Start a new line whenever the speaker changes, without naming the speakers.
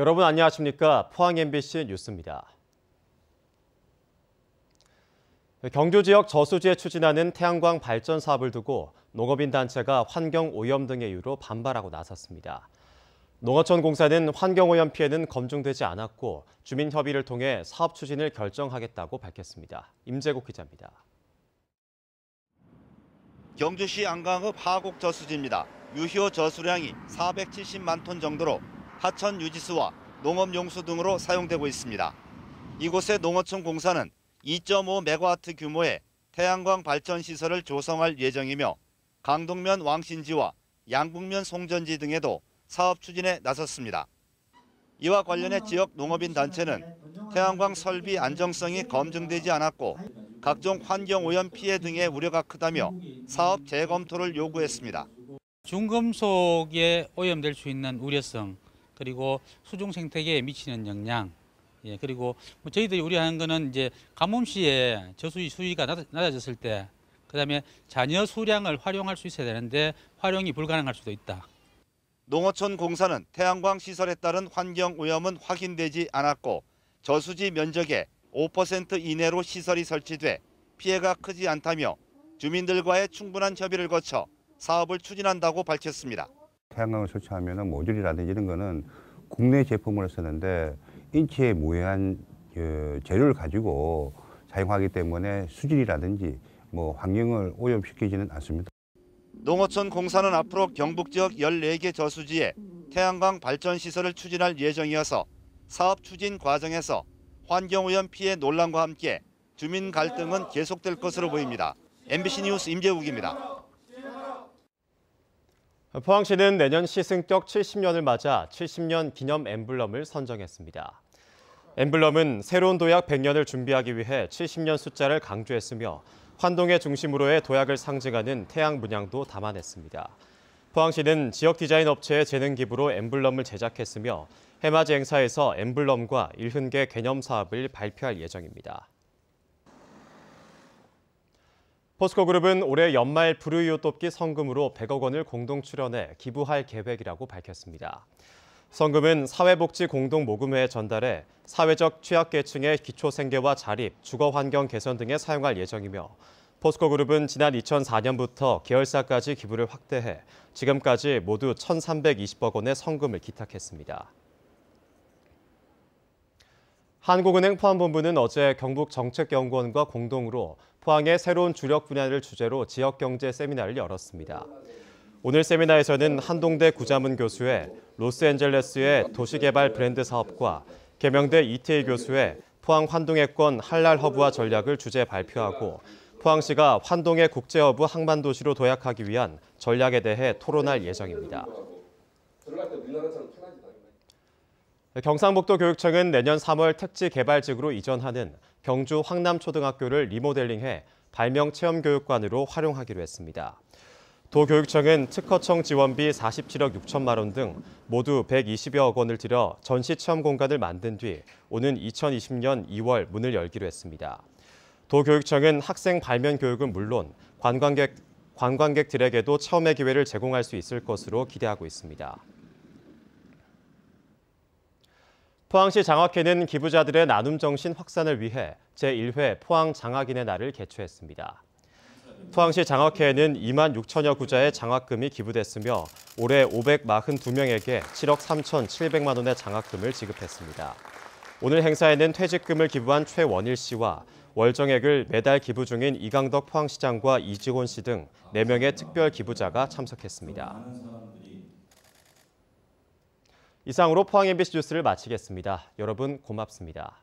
여러분 안녕하십니까? 포항 MBC 뉴스입니다. 경주 지역 저수지에 추진하는 태양광 발전 사업을 두고 농업인 단체가 환경오염 등의 이유로 반발하고 나섰습니다. 농어촌공사는 환경오염 피해는 검증되지 않았고 주민 협의를 통해 사업 추진을 결정하겠다고 밝혔습니다. 임재국 기자입니다.
경주시 안강읍 하곡 저수지입니다. 유효 저수량이 470만 톤 정도로 하천 유지수와 농업용수 등으로 사용되고 있습니다. 이곳의 농어촌공사는 2.5메가와트 규모의 태양광 발전 시설을 조성할 예정이며 강동면 왕신지와 양북면 송전지 등에도 사업 추진에 나섰습니다. 이와 관련해 지역 농업인 단체는 태양광 설비 안정성이 검증되지 않았고 각종 환경오염 피해 등의 우려가 크다며 사업 재검토를 요구했습니다.
중금속에 오염될 수 있는 우려성, 그리고 수중 생태계에 미치는 영향, 그리고 저희들이 우려하는 거는 이제 가뭄시에 저수지 수위가 낮아졌을 때, 그다음에 잔여 수량을 활용할 수 있어야 되는데 활용이 불가능할 수도 있다.
농어촌 공사는 태양광 시설에 따른 환경 오염은 확인되지 않았고 저수지 면적의 5% 이내로 시설이 설치돼 피해가 크지 않다며 주민들과의 충분한 협의를 거쳐 사업을 추진한다고 밝혔습니다.
태양광을 설치하면 모듈이라든지 이런 거는 국내 제품을 쓰는데 인체에 무해한 재료를 가지고 사용하기 때문에 수질이라든지 환경을 오염시키지는 않습니다.
농어촌 공사는 앞으로 경북 지역 14개 저수지에 태양광 발전 시설을 추진할 예정이어서 사업 추진 과정에서 환경오염 피해 논란과 함께 주민 갈등은 계속될 것으로 보입니다. MBC 뉴스 임재욱입니다.
포항시는 내년 시승격 70년을 맞아 70년 기념 엠블럼을 선정했습니다. 엠블럼은 새로운 도약 100년을 준비하기 위해 70년 숫자를 강조했으며 환동의 중심으로의 도약을 상징하는 태양 문양도 담아냈습니다. 포항시는 지역 디자인 업체의 재능 기부로 엠블럼을 제작했으며 해맞이 행사에서 엠블럼과 일흔개 개념 사업을 발표할 예정입니다. 포스코그룹은 올해 연말 불우이웃 돕기 성금으로 100억 원을 공동 출연해 기부할 계획이라고 밝혔습니다. 성금은 사회복지공동모금회에 전달해 사회적 취약계층의 기초생계와 자립, 주거환경 개선 등에 사용할 예정이며 포스코그룹은 지난 2004년부터 계열사까지 기부를 확대해 지금까지 모두 1,320억 원의 성금을 기탁했습니다. 한국은행 포항본부는 어제 경북정책연구원과 공동으로 포항의 새로운 주력 분야를 주제로 지역경제 세미나를 열었습니다. 오늘 세미나에서는 한동대 구자문 교수의 로스앤젤레스의 도시개발 브랜드 사업과 계명대 이태희 교수의 포항 환동해권 한랄 허브화 전략을 주제 발표하고 포항시가 환동해 국제허브 항만도시로 도약하기 위한 전략에 대해 토론할 예정입니다. 경상북도 교육청은 내년 3월 특지개발직으로 이전하는 경주 황남초등학교를 리모델링해 발명체험교육관으로 활용하기로 했습니다. 도교육청은 특허청 지원비 47억 6천만 원 등 모두 120여억 원을 들여 전시체험 공간을 만든 뒤 오는 2020년 2월 문을 열기로 했습니다. 도교육청은 학생 발명 교육은 물론 관광객들에게도 체험의 기회를 제공할 수 있을 것으로 기대하고 있습니다. 포항시 장학회는 기부자들의 나눔 정신 확산을 위해 제1회 포항 장학인의 날을 개최했습니다. 포항시 장학회에는 2만 6천여 구자의 장학금이 기부됐으며 올해 542명에게 7억 3,700만 원의 장학금을 지급했습니다. 오늘 행사에는 퇴직금을 기부한 최원일 씨와 월정액을 매달 기부 중인 이강덕 포항시장과 이지곤 씨 등 4명의 특별 기부자가 참석했습니다. 이상으로 포항 MBC 뉴스를 마치겠습니다. 여러분 고맙습니다.